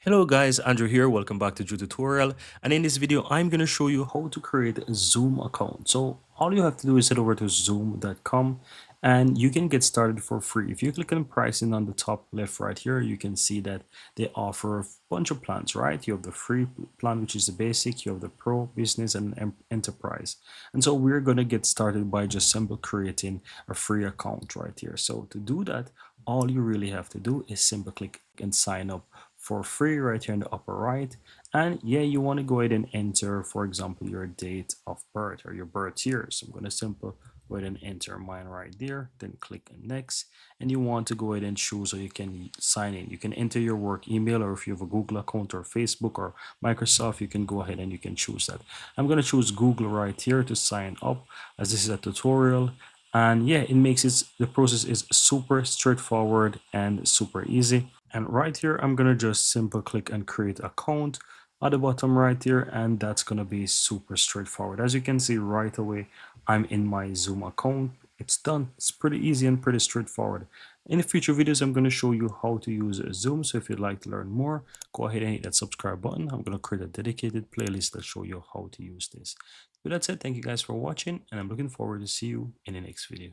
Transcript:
Hello guys, Andrew here. Welcome back to Drew Tutorial. And in this video, I'm going to show you how to create a Zoom account. So all you have to do is head over to zoom.com and you can get started for free. If you click on pricing on the top left right here, you can see that they offer a bunch of plans, right? You have the free plan, which is the basic, you have the pro, business, and enterprise. And so we're going to get started by just simply creating a free account right here. So to do that, all you really have to do is simply click and sign up for free right here in the upper right. And yeah, you want to go ahead and enter, for example, your date of birth or your birth year. So I'm going to simply go ahead and enter mine right there, then click on next. And you want to go ahead and choose, so you can sign in. You can enter your work email, or if you have a Google account or Facebook or Microsoft, you can go ahead and you can choose that. I'm going to choose Google right here to sign up, as this is a tutorial. And yeah, it makes it, the process is super straightforward and super easy. And right here, I'm gonna just simple click and create account at the bottom right here, and that's gonna be super straightforward. As you can see right away, I'm in my Zoom account. It's done. It's pretty easy and pretty straightforward. In the future videos, I'm gonna show you how to use Zoom. So if you'd like to learn more, go ahead and hit that subscribe button. I'm gonna create a dedicated playlist that show you how to use this. But that's it. Thank you guys for watching, and I'm looking forward to see you in the next video.